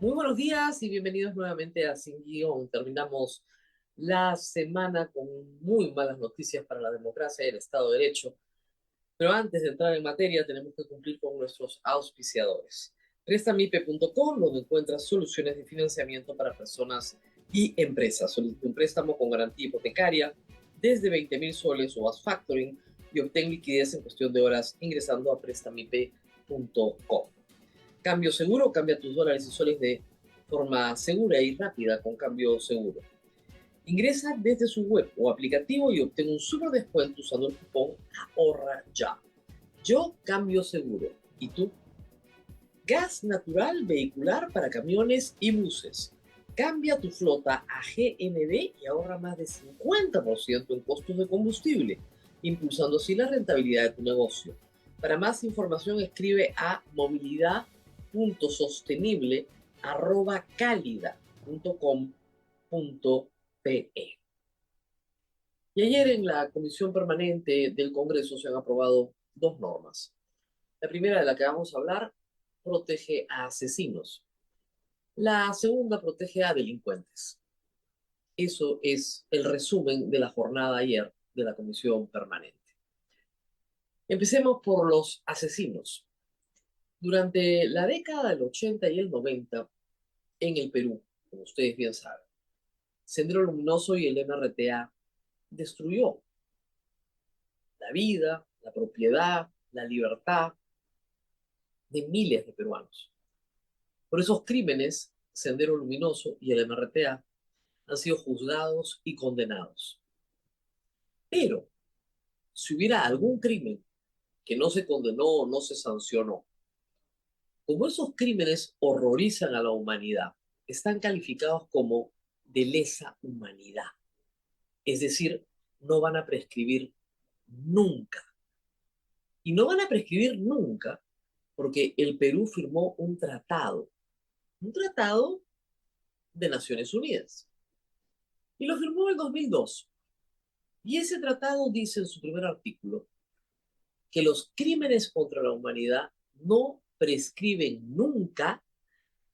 Muy buenos días y bienvenidos nuevamente a Sin Guión. Terminamos la semana con muy malas noticias para la democracia y el Estado de Derecho. Pero antes de entrar en materia, tenemos que cumplir con nuestros auspiciadores. Prestamipe.com, donde encuentras soluciones de financiamiento para personas y empresas. Solicita un préstamo con garantía hipotecaria desde 20.000 soles o haz factoring y obtén liquidez en cuestión de horas ingresando a prestamipe.com. Cambio seguro, cambia tus dólares y soles de forma segura y rápida con Cambio Seguro. Ingresa desde su web o aplicativo y obtén un super descuento usando el cupón Ahorra Ya. Yo cambio seguro. ¿Y tú? Gas natural vehicular para camiones y buses. Cambia tu flota a GNV y ahorra más de 50% en costos de combustible, impulsando así la rentabilidad de tu negocio. Para más información escribe a movilidad.sostenible@calida.com.pe. Y ayer en la Comisión Permanente del Congreso se han aprobado dos normas. La primera de la que vamos a hablar protege a asesinos. La segunda protege a delincuentes. Eso es el resumen de la jornada ayer de la Comisión Permanente. Empecemos por los asesinos. Durante la década del 80 y el 90, en el Perú, como ustedes bien saben, Sendero Luminoso y el MRTA destruyó la vida, la propiedad, la libertad de miles de peruanos. Por esos crímenes, Sendero Luminoso y el MRTA han sido juzgados y condenados. Pero si hubiera algún crimen que no se condenó o no se sancionó, como esos crímenes horrorizan a la humanidad, están calificados como de lesa humanidad. Es decir, no van a prescribir nunca. Y no van a prescribir nunca porque el Perú firmó un tratado de Naciones Unidas. Y lo firmó en el 2002. Y ese tratado dice en su primer artículo que los crímenes contra la humanidad no prescriben nunca,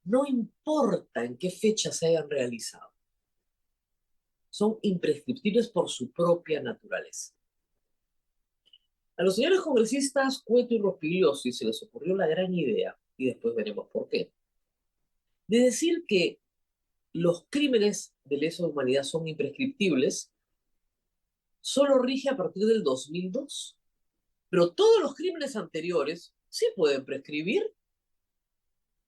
no importa en qué fecha se hayan realizado. Son imprescriptibles por su propia naturaleza. A los señores congresistas Cueto y Rospigliosi se les ocurrió la gran idea, y después veremos por qué, de decir que los crímenes de lesa humanidad son imprescriptibles, solo rige a partir del 2002. Pero todos los crímenes anteriores sí pueden prescribir.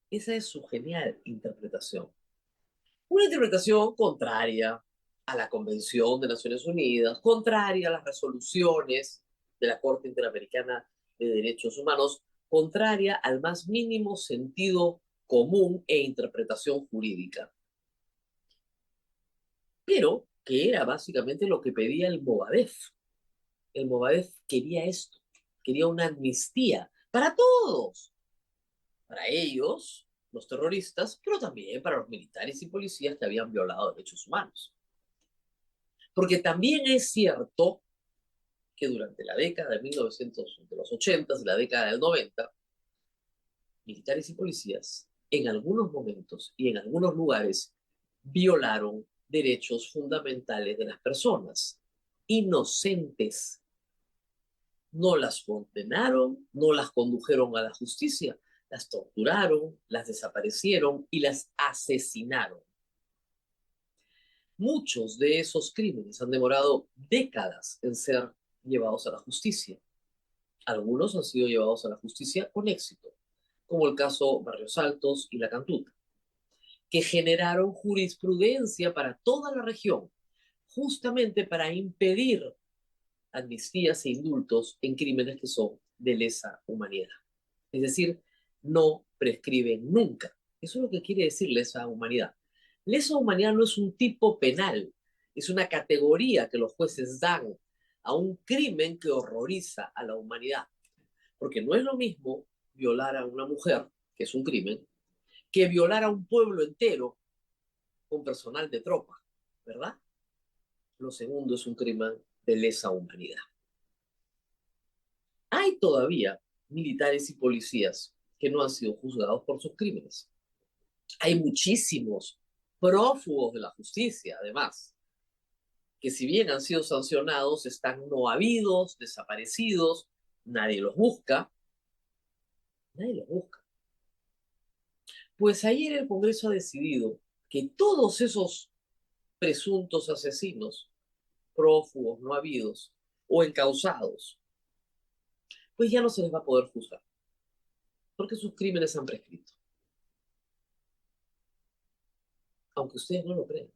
Esa es su genial interpretación. Una interpretación contraria a la Convención de Naciones Unidas, contraria a las resoluciones de la Corte Interamericana de Derechos Humanos, contraria al más mínimo sentido común e interpretación jurídica. Pero que era básicamente lo que pedía el Movadef. El Movadef quería esto, quería una amnistía para todos, para ellos, los terroristas, pero también para los militares y policías que habían violado derechos humanos. Porque también es cierto que durante la década de 1900, de los 80, la década del 90, militares y policías, en algunos momentos y en algunos lugares, violaron derechos fundamentales de las personas, inocentes. No las condenaron, no las condujeron a la justicia, las torturaron, las desaparecieron y las asesinaron. Muchos de esos crímenes han demorado décadas en ser llevados a la justicia. Algunos han sido llevados a la justicia con éxito, como el caso Barrios Altos y La Cantuta, que generaron jurisprudencia para toda la región, justamente para impedir amnistías e indultos en crímenes que son de lesa humanidad. Es decir, no prescriben nunca. Eso es lo que quiere decir lesa humanidad. Lesa humanidad no es un tipo penal, es una categoría que los jueces dan a un crimen que horroriza a la humanidad. Porque no es lo mismo violar a una mujer, que es un crimen, que violar a un pueblo entero con personal de tropa, ¿verdad? Lo segundo es un crimen de lesa humanidad. Hay todavía militares y policías que no han sido juzgados por sus crímenes. Hay muchísimos prófugos de la justicia, además, que si bien han sido sancionados, están no habidos, desaparecidos, nadie los busca, nadie los busca. Pues ayer el Congreso ha decidido que todos esos presuntos asesinos, prófugos no habidos o encausados, pues ya no se les va a poder juzgar, porque sus crímenes han prescrito, aunque ustedes no lo crean,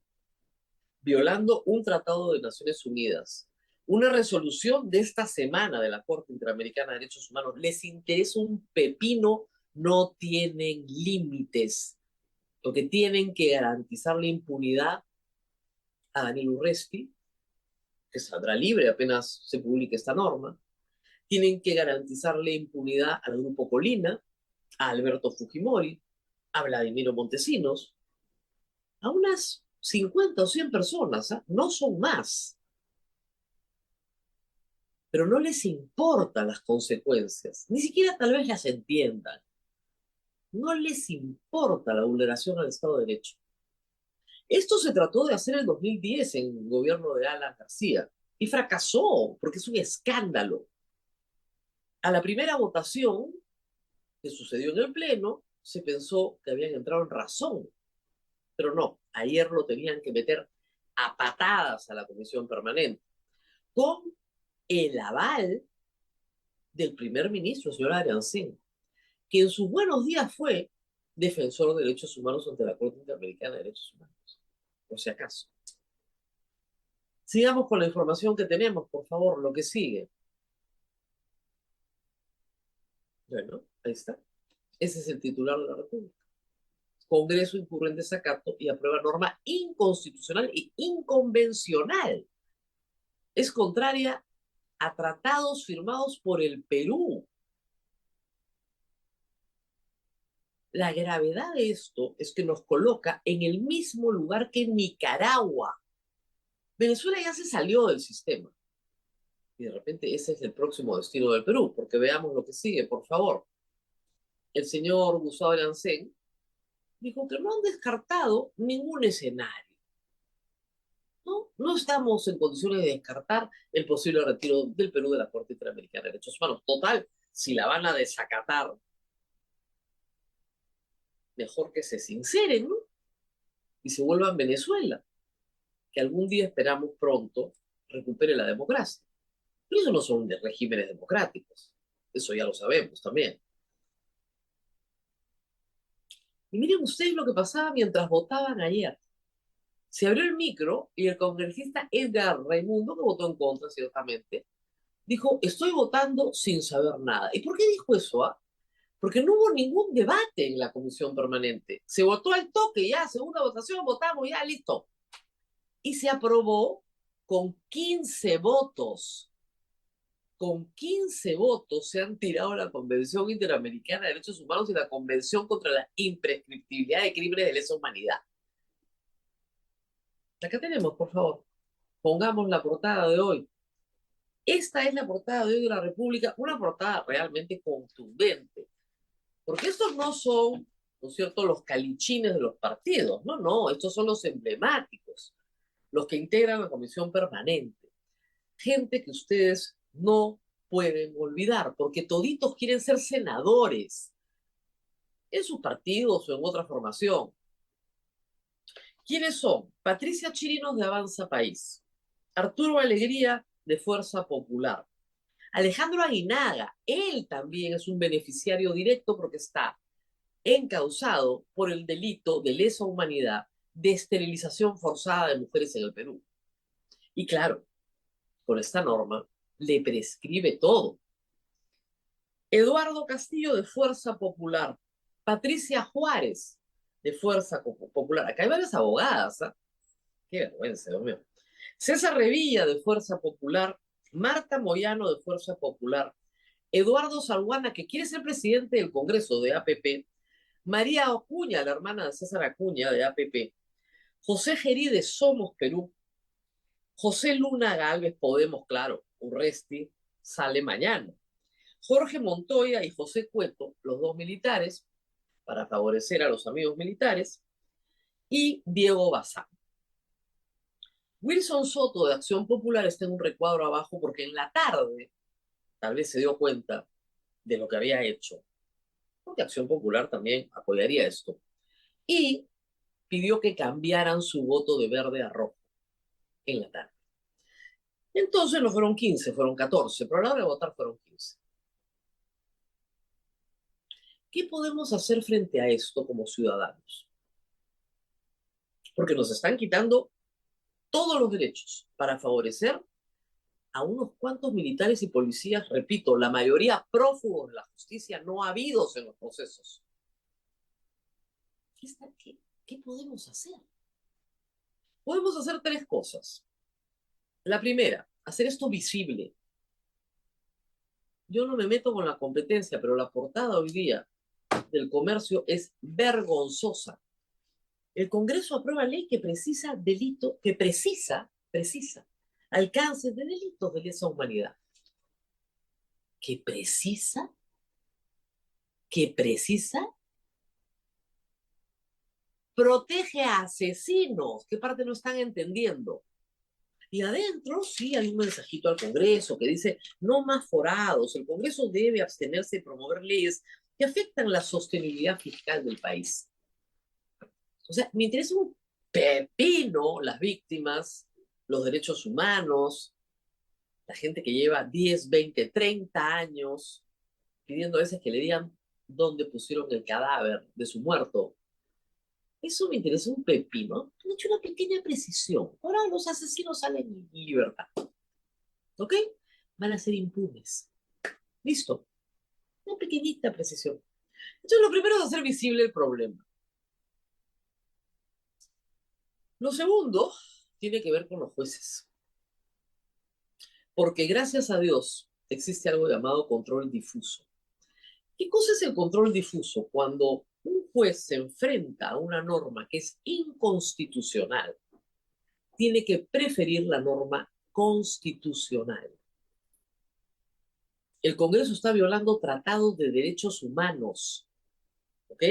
violando un tratado de Naciones Unidas, una resolución de esta semana de la Corte Interamericana de Derechos Humanos. Les interesa un pepino, no tienen límites, porque tienen que garantizar la impunidad a Daniel Urresti, que saldrá libre apenas se publique esta norma. Tienen que garantizarle impunidad al Grupo Colina, a Alberto Fujimori, a Vladimiro Montesinos, a unas 50 o 100 personas, ¿eh? No son más. Pero no les importan las consecuencias, ni siquiera tal vez las entiendan. No les importa la vulneración al Estado de Derecho. Esto se trató de hacer en el 2010 en el gobierno de Alan García y fracasó porque es un escándalo. A la primera votación que sucedió en el Pleno, se pensó que habían entrado en razón, pero no, ayer lo tenían que meter a patadas a la Comisión Permanente, con el aval del primer ministro, señor Arancén, que en sus buenos días fue defensor de derechos humanos ante la Corte Interamericana de Derechos Humanos, por si acaso. Sigamos con la información que tenemos, por favor, lo que sigue. Bueno, ahí está. Ese es el titular de la República. Congreso incurre en desacato y aprueba norma inconstitucional e inconvencional. Es contraria a tratados firmados por el Perú. La gravedad de esto es que nos coloca en el mismo lugar que Nicaragua. Venezuela ya se salió del sistema. Y de repente ese es el próximo destino del Perú, porque veamos lo que sigue, por favor. El señor Gustavo Arancén dijo que no han descartado ningún escenario. No estamos en condiciones de descartar el posible retiro del Perú de la Corte Interamericana de Derechos Humanos. Total, si la van a desacatar, mejor que se sinceren, ¿no? Y se vuelvan Venezuela, que algún día esperamos pronto recupere la democracia. Pero eso no son de regímenes democráticos. Eso ya lo sabemos también. Y miren ustedes lo que pasaba mientras votaban ayer. Se abrió el micro y el congresista Edgar Raimundo, que votó en contra, ciertamente, dijo, estoy votando sin saber nada. ¿Y por qué dijo eso? Porque no hubo ningún debate en la comisión permanente. Se votó al toque, ya, segunda votación, votamos, ya, listo. Y se aprobó con 15 votos. Con 15 votos se han tirado la Convención Interamericana de Derechos Humanos y la Convención contra la Imprescriptibilidad de Crímenes de Lesa Humanidad. Acá tenemos, por favor, pongamos la portada de hoy. Esta es la portada de hoy de la República, una portada realmente contundente, porque estos no son, ¿no es cierto?, los calichines de los partidos, no, estos son los emblemáticos, los que integran la comisión permanente, gente que ustedes no pueden olvidar, porque toditos quieren ser senadores, en sus partidos o en otra formación. ¿Quiénes son? Patricia Chirinos de Avanza País, Arturo Alegría de Fuerza Popular, Alejandro Aguinaga, él también es un beneficiario directo porque está encausado por el delito de lesa humanidad de esterilización forzada de mujeres en el Perú. Y claro, con esta norma le prescribe todo. Eduardo Castillo de Fuerza Popular, Patricia Juárez de Fuerza Popular. Acá hay varias abogadas, ¿eh? Qué vergüenza, Dios mío. César Revilla de Fuerza Popular, Marta Moyano de Fuerza Popular, Eduardo Salguana, que quiere ser presidente del Congreso de APP, María Acuña, la hermana de César Acuña de APP, José Gerí de Somos Perú, José Luna Galvez Podemos, claro, Urresti sale mañana, Jorge Montoya y José Cueto, los dos militares, para favorecer a los amigos militares, y Diego Bazán. Wilson Soto de Acción Popular está en un recuadro abajo porque en la tarde tal vez se dio cuenta de lo que había hecho, porque Acción Popular también apoyaría esto, y pidió que cambiaran su voto de verde a rojo en la tarde. Entonces no fueron 15, fueron 14, pero a la hora de votar fueron 15. ¿Qué podemos hacer frente a esto como ciudadanos? Porque nos están quitando todos los derechos para favorecer a unos cuantos militares y policías, repito, la mayoría prófugos de la justicia, no habidos en los procesos. ¿Qué podemos hacer? Podemos hacer tres cosas. La primera, hacer esto visible. Yo no me meto con la competencia, pero la portada hoy día del Comercio es vergonzosa. El Congreso aprueba ley que precisa alcances de delitos de lesa humanidad. ¿Que precisa? ¿Que precisa? Protege a asesinos. ¿Qué parte no están entendiendo? Y adentro sí hay un mensajito al Congreso que dice, no más forados, el Congreso debe abstenerse de promover leyes que afectan la sostenibilidad fiscal del país. O sea, me interesa un pepino las víctimas, los derechos humanos, la gente que lleva 10, 20, 30 años pidiendo a veces que le digan dónde pusieron el cadáver de su muerto. Eso me interesa un pepino. Han hecho una pequeña precisión. Ahora los asesinos salen en libertad. ¿Ok? Van a ser impunes. Listo. Una pequeñita precisión. Entonces, lo primero es hacer visible el problema. Lo segundo tiene que ver con los jueces. Porque gracias a Dios existe algo llamado control difuso. ¿Qué cosa es el control difuso? Cuando un juez se enfrenta a una norma que es inconstitucional, tiene que preferir la norma constitucional. El Congreso está violando tratados de derechos humanos, ¿ok?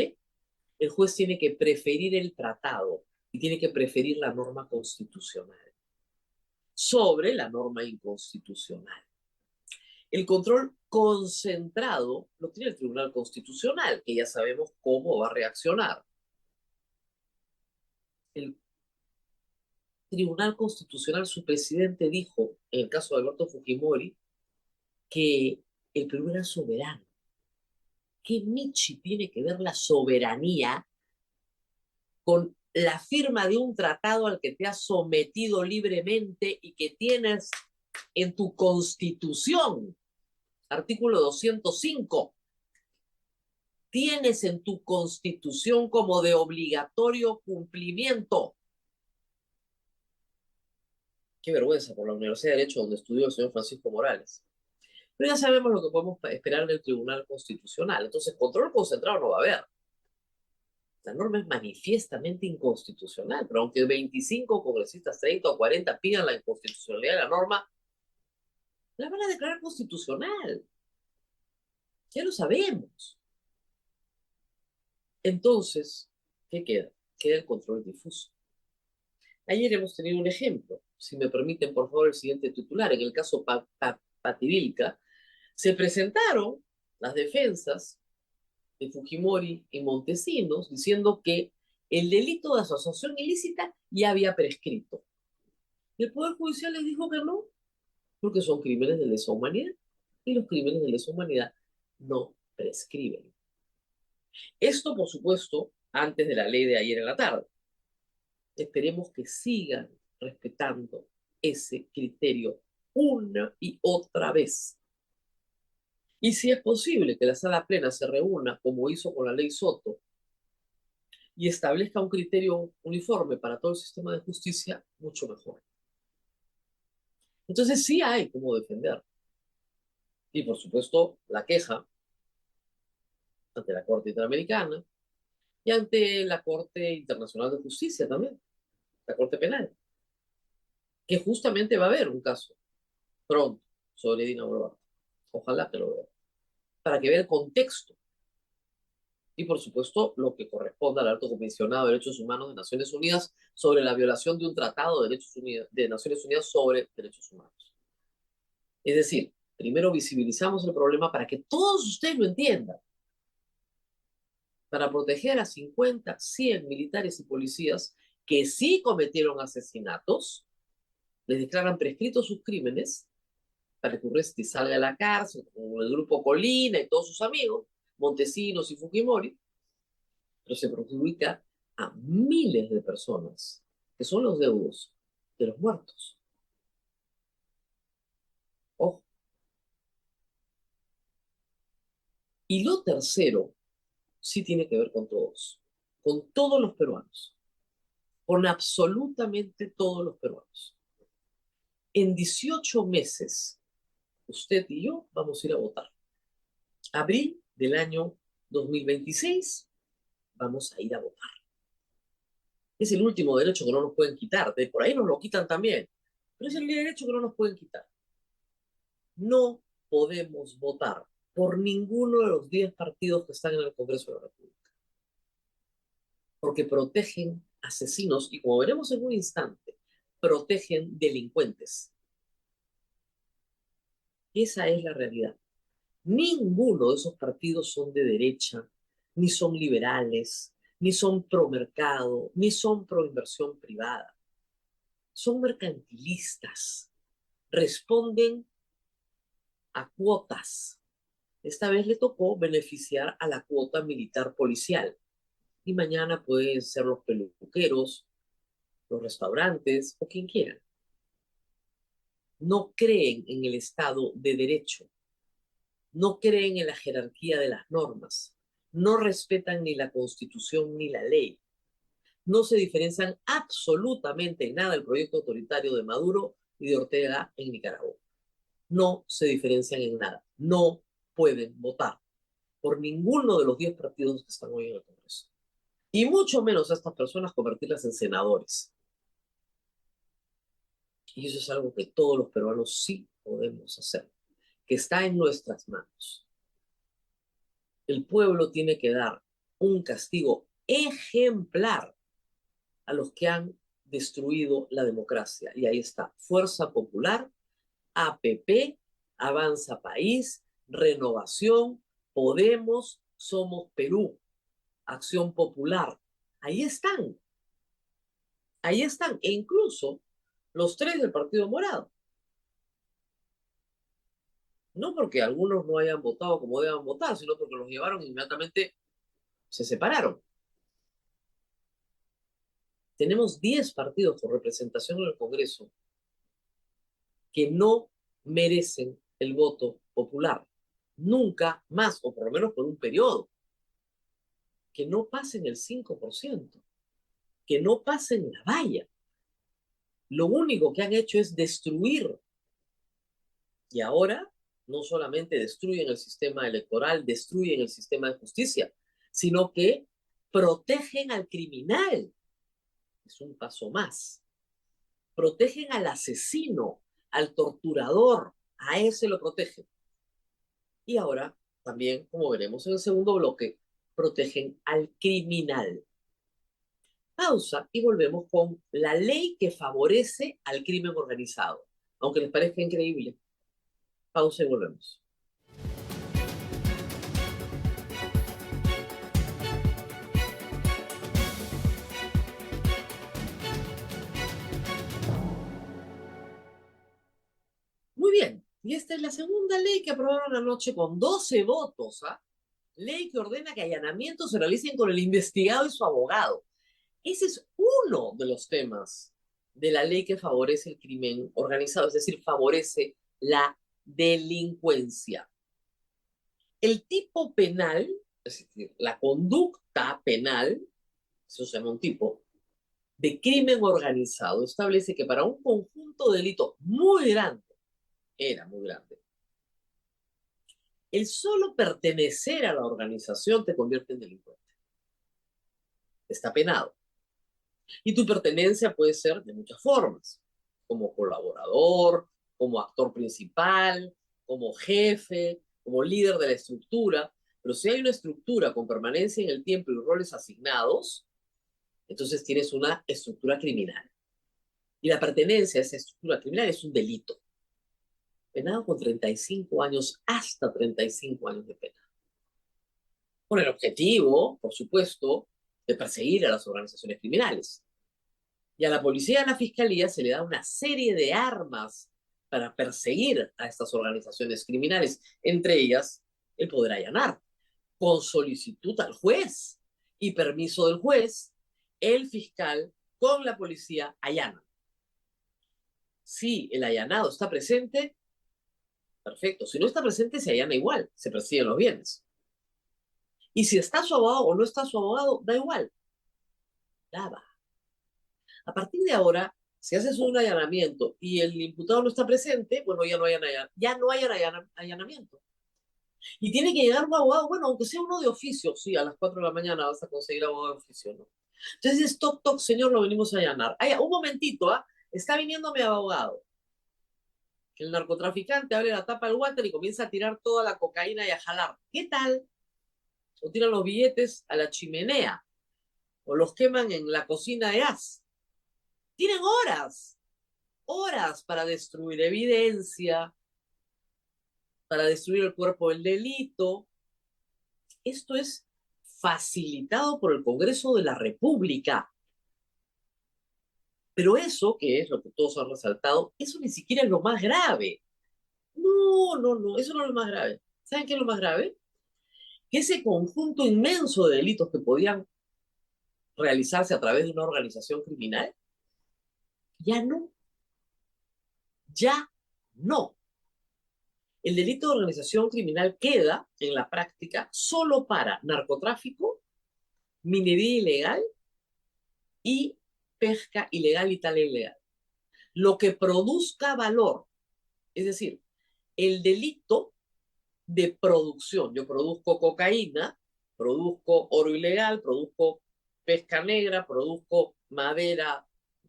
El juez tiene que preferir el tratado y tiene que preferir la norma constitucional sobre la norma inconstitucional. El control concentrado lo tiene el Tribunal Constitucional, que ya sabemos cómo va a reaccionar. El Tribunal Constitucional, su presidente dijo, en el caso de Alberto Fujimori, que el Perú era soberano. ¿Qué Michi tiene que ver la soberanía con la firma de un tratado al que te has sometido libremente y que tienes en tu Constitución? Artículo 205. Tienes en tu Constitución como de obligatorio cumplimiento. Qué vergüenza por la Universidad de Derecho donde estudió el señor Francisco Morales. Pero ya sabemos lo que podemos esperar del Tribunal Constitucional. Entonces, control concentrado no va a haber. La norma es manifiestamente inconstitucional, pero aunque 25 congresistas, 30 o 40 pidan la inconstitucionalidad de la norma, la van a declarar constitucional. Ya lo sabemos. Entonces, ¿qué queda? Queda el control difuso. Ayer hemos tenido un ejemplo. Si me permiten, por favor, el siguiente titular. En el caso Pativilca, se presentaron las defensas de Fujimori y Montesinos diciendo que el delito de asociación ilícita ya había prescrito. Y el Poder Judicial les dijo que no, porque son crímenes de lesa humanidad y los crímenes de lesa humanidad no prescriben. Esto, por supuesto, antes de la ley de ayer en la tarde. Esperemos que sigan respetando ese criterio una y otra vez. Y si es posible que la sala plena se reúna, como hizo con la ley Soto, y establezca un criterio uniforme para todo el sistema de justicia, mucho mejor. Entonces sí hay cómo defender. Y por supuesto, la queja ante la Corte Interamericana y ante la Corte Internacional de Justicia también, la Corte Penal, que justamente va a haber un caso pronto sobre Dina Boluarte. Ojalá que lo vea. Para que vea el contexto Y, por supuesto, lo que corresponde al Alto Comisionado de Derechos Humanos de Naciones Unidas sobre la violación de un tratado de Naciones Unidas sobre derechos humanos. Es decir, primero visibilizamos el problema para que todos ustedes lo entiendan, para proteger a 50, 100 militares y policías que sí cometieron asesinatos, les declaran prescritos sus crímenes, para que Urresti salga de la cárcel con el grupo Colina y todos sus amigos, Montesinos y Fujimori, pero se perjudica a miles de personas, que son los deudos de los muertos. Ojo. Y lo tercero sí tiene que ver con todos los peruanos, con absolutamente todos los peruanos. En 18 meses, usted y yo vamos a ir a votar. Abril del año 2026, vamos a ir a votar. Es el último derecho que no nos pueden quitar. De por ahí nos lo quitan también, pero es el derecho que no nos pueden quitar. No podemos votar por ninguno de los 10 partidos que están en el Congreso de la República, porque protegen asesinos y, como veremos en un instante, protegen delincuentes. Esa es la realidad. Ninguno de esos partidos son de derecha, ni son liberales, ni son pro mercado, ni son pro inversión privada. Son mercantilistas, responden a cuotas. Esta vez le tocó beneficiar a la cuota militar policial. Y mañana pueden ser los peluqueros, los restaurantes o quien quiera. No creen en el Estado de Derecho. No creen en la jerarquía de las normas. No respetan ni la Constitución ni la ley. No se diferencian absolutamente en nada del proyecto autoritario de Maduro y de Ortega en Nicaragua. No se diferencian en nada. No pueden votar por ninguno de los 10 partidos que están hoy en el Congreso. Y mucho menos a estas personas convertirlas en senadores. Y eso es algo que todos los peruanos sí podemos hacer, que está en nuestras manos. El pueblo tiene que dar un castigo ejemplar a los que han destruido la democracia. Y ahí está, Fuerza Popular, APP, Avanza País, Renovación, Podemos, Somos Perú, Acción Popular. Ahí están. Ahí están. E incluso los 3 del Partido Morado. No porque algunos no hayan votado como deban votar, sino porque los llevaron inmediatamente, se separaron. Tenemos 10 partidos con representación en el Congreso que no merecen el voto popular. Nunca más, o por lo menos por un periodo. Que no pasen el 5%, que no pasen la valla. Lo único que han hecho es destruir. Y ahora no solamente destruyen el sistema electoral, destruyen el sistema de justicia, sino que protegen al criminal. Es un paso más. Protegen al asesino, al torturador, a ese lo protegen. Y ahora también, como veremos en el segundo bloque, protegen al criminal. Pausa y volvemos con la ley que favorece al crimen organizado. Aunque les parezca increíble. Pausa y volvemos. Muy bien, y esta es la segunda ley que aprobaron anoche con 12 votos, ¿ah? Ley que ordena que allanamientos se realicen con el investigado y su abogado. Ese es uno de los temas de la ley que favorece el crimen organizado, es decir, favorece la delincuencia. El tipo penal, es decir, la conducta penal, eso se llama un tipo, de crimen organizado, establece que para un conjunto de delitos muy grande, era muy grande, el solo pertenecer a la organización te convierte en delincuente. Está penado. Y tu pertenencia puede ser de muchas formas, como colaborador, como actor principal, como jefe, como líder de la estructura, Pero si hay una estructura con permanencia en el tiempo y roles asignados, entonces tienes una estructura criminal. Y la pertenencia a esa estructura criminal es un delito, penado con 35 años, hasta 35 años de pena. Con el objetivo, por supuesto, de perseguir a las organizaciones criminales. Y a la policía y a la fiscalía se le da una serie de armas para perseguir a estas organizaciones criminales, entre ellas el poder allanar, con solicitud al juez y permiso del juez, el fiscal con la policía allana. Si el allanado está presente, perfecto. Si no está presente, se allana igual, se persiguen los bienes. Y si está su abogado o no está su abogado, da igual. Nada. A partir de ahora, si haces un allanamiento y el imputado no está presente, bueno, ya no hay allanamiento. Y tiene que llegar un abogado, bueno, aunque sea uno de oficio, sí, a las 4 de la mañana vas a conseguir abogado de oficio, ¿no? Entonces es toc, toc, señor, lo venimos a allanar. Ay, un momentito, ¿ah? Está viniendo mi abogado. Que el narcotraficante abre la tapa del water y comienza a tirar toda la cocaína y a jalar. ¿Qué tal? O tiran los billetes a la chimenea, o los queman en la cocina de gas. Tienen horas, horas para destruir evidencia, para destruir el cuerpo del delito. Esto es facilitado por el Congreso de la República. Pero eso, que es lo que todos han resaltado, eso ni siquiera es lo más grave. No, no, no, eso no es lo más grave. ¿Saben qué es lo más grave? Que ese conjunto inmenso de delitos que podían realizarse a través de una organización criminal, ya no, ya no. El delito de organización criminal queda en la práctica solo para narcotráfico, minería ilegal y pesca ilegal y tala ilegal. Lo que produzca valor, es decir, el delito de producción. Yo produzco cocaína, produzco oro ilegal, produzco pesca negra, produzco madera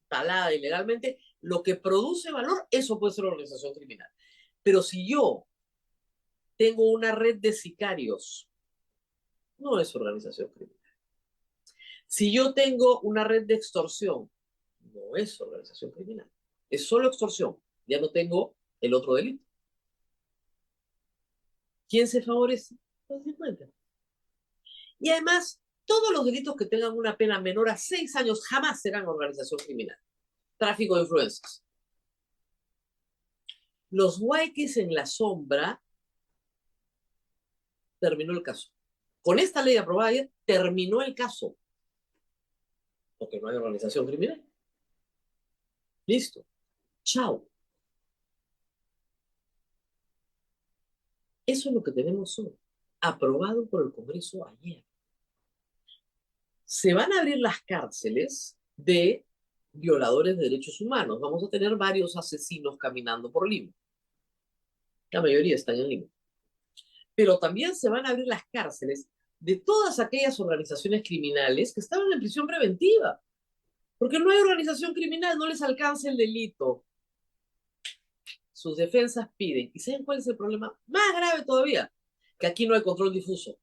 talada ilegalmente. Lo que produce valor, eso puede ser organización criminal. Pero si yo tengo una red de sicarios, no es organización criminal. Si yo tengo una red de extorsión, no es organización criminal. Es solo extorsión. Ya no tengo el otro delito. ¿Quién se favorece? Los delincuentes. Y además, todos los delitos que tengan una pena menor a 6 años jamás serán organización criminal. Tráfico de influencias. Los huayquis en la sombra, terminó el caso. Con esta ley aprobada ayer, terminó el caso. Porque no hay organización criminal. Listo. Chao. Eso es lo que tenemos hoy. Aprobado por el Congreso ayer. Se van a abrir las cárceles de violadores de derechos humanos. Vamos a tener varios asesinos caminando por Lima. La mayoría están en Lima. Pero también se van a abrir las cárceles de todas aquellas organizaciones criminales que estaban en prisión preventiva. Porque no hay organización criminal, no les alcanza el delito. Sus defensas piden. ¿Y saben cuál es el problema? Más grave todavía, que aquí no hay control difuso.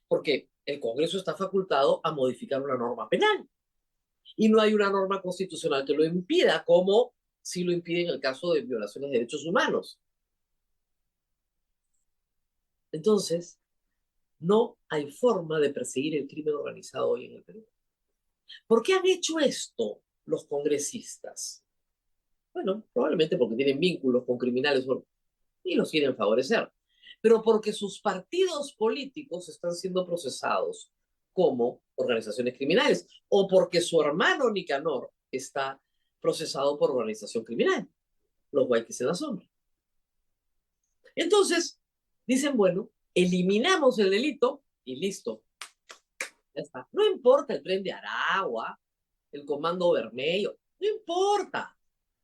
Porque el Congreso está facultado a modificar una norma penal. Y no hay una norma constitucional que lo impida, como si lo impide en el caso de violaciones de derechos humanos. Entonces, no hay forma de perseguir el crimen organizado hoy en el Perú. ¿Por qué han hecho esto los congresistas? Bueno, probablemente porque tienen vínculos con criminales y los quieren favorecer, pero porque sus partidos políticos están siendo procesados como organizaciones criminales, o porque su hermano Nicanor está procesado por organización criminal, los Guayquis en la sombra. Entonces, dicen, bueno, eliminamos el delito y listo, ya está. No importa el Tren de Aragua, el Comando Vermelho, no importa.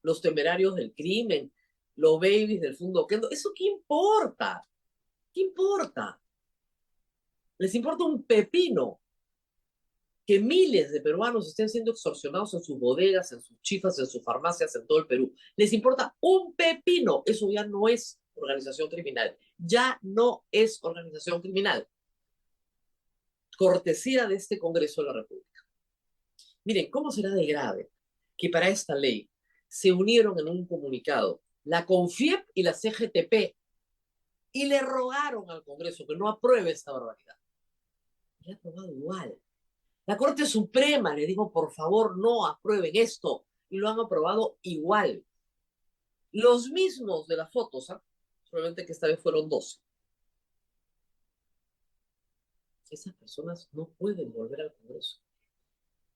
Los temerarios del crimen, los babies del Fundo Kendo, ¿eso qué importa? ¿Qué importa? Les importa un pepino que miles de peruanos estén siendo extorsionados en sus bodegas, en sus chifas, en sus farmacias, en todo el Perú. Les importa un pepino. Eso ya no es organización criminal. Ya no es organización criminal. Cortesía de este Congreso de la República. Miren, ¿cómo será de grave que para esta ley se unieron en un comunicado la CONFIEP y la CGTP y le rogaron al Congreso que no apruebe esta barbaridad? Y ha aprobado igual. La Corte Suprema le dijo, por favor, no aprueben esto, y lo han aprobado igual. Los mismos de las fotos, ¿eh? Solamente que esta vez fueron 12. Esas personas no pueden volver al Congreso.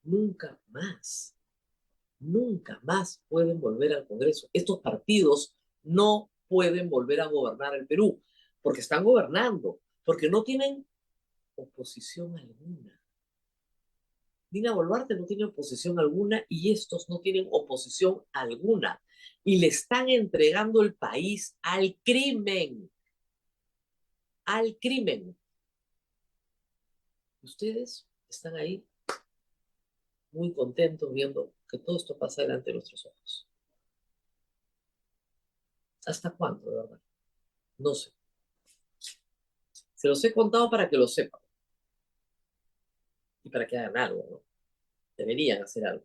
Nunca más. Nunca más pueden volver al Congreso. Estos partidos no pueden volver a gobernar el Perú, porque están gobernando, porque no tienen oposición alguna. Dina Boluarte no tiene oposición alguna y estos no tienen oposición alguna. Y le están entregando el país al crimen. Al crimen. Ustedes están ahí muy contentos viendo que todo esto pasa delante de nuestros ojos. ¿Hasta cuándo, de verdad? No sé. Se los he contado para que lo sepan. Y para que hagan algo, ¿no? Deberían hacer algo.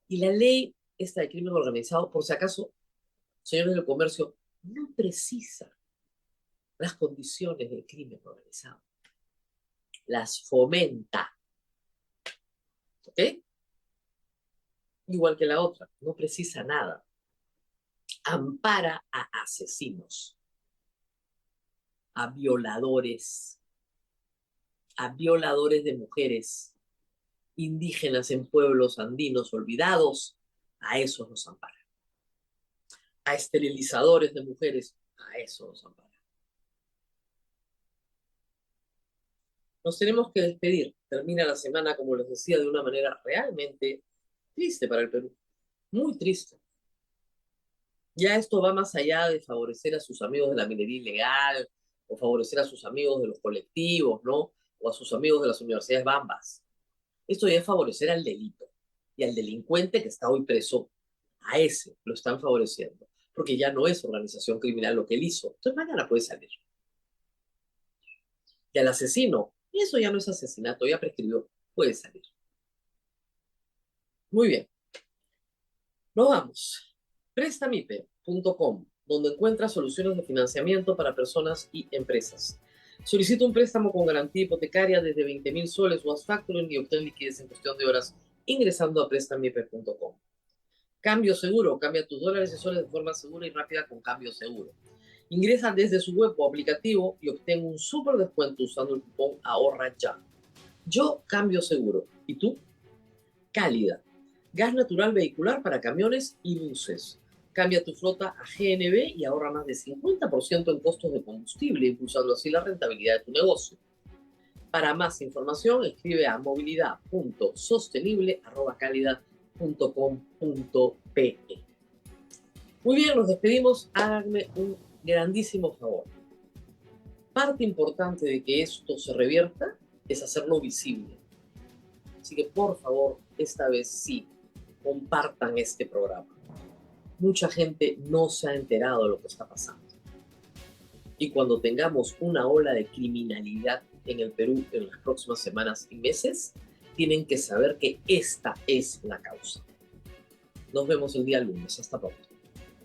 Y la ley esta de crimen organizado, por si acaso, señores del comercio, no precisa las condiciones del crimen organizado. Las fomenta. ¿Ok? Igual que la otra, no precisa nada. Ampara a asesinos, a violadores de mujeres, indígenas en pueblos andinos olvidados, a esos los ampara. A esterilizadores de mujeres, a esos los ampara. Nos tenemos que despedir. Termina la semana, como les decía, de una manera realmente triste para el Perú. Muy triste. Ya esto va más allá de favorecer a sus amigos de la minería ilegal o favorecer a sus amigos de los colectivos, ¿no? O a sus amigos de las universidades bambas. Esto ya es favorecer al delito y al delincuente que está hoy preso. A ese lo están favoreciendo, porque ya no es organización criminal lo que él hizo. Entonces mañana puede salir. Y al asesino, eso ya no es asesinato, ya prescribió, puede salir. Muy bien, nos vamos. Prestamipe.com, donde encuentras soluciones de financiamiento para personas y empresas. Solicita un préstamo con garantía hipotecaria desde 20.000 soles o haz factoring y obtén liquidez en cuestión de horas ingresando a prestamipe.com. Cambio Seguro, cambia tus dólares y soles de forma segura y rápida con Cambio Seguro. Ingresa desde su web o aplicativo y obtén un súper descuento usando el cupón Ahorra Ya. Yo Cambio Seguro. ¿Y tú? Cálida. Gas natural vehicular para camiones y buses. Cambia tu flota a GNV y ahorra más de 50% en costos de combustible, impulsando así la rentabilidad de tu negocio. Para más información, escribe a movilidad.sostenible@calidad.com.pe. Muy bien, nos despedimos. Háganme un grandísimo favor. Parte importante de que esto se revierta es hacerlo visible. Así que, por favor, esta vez sí, compartan este programa. Mucha gente no se ha enterado de lo que está pasando. Y cuando tengamos una ola de criminalidad en el Perú en las próximas semanas y meses, tienen que saber que esta es la causa. Nos vemos el día lunes. Hasta pronto.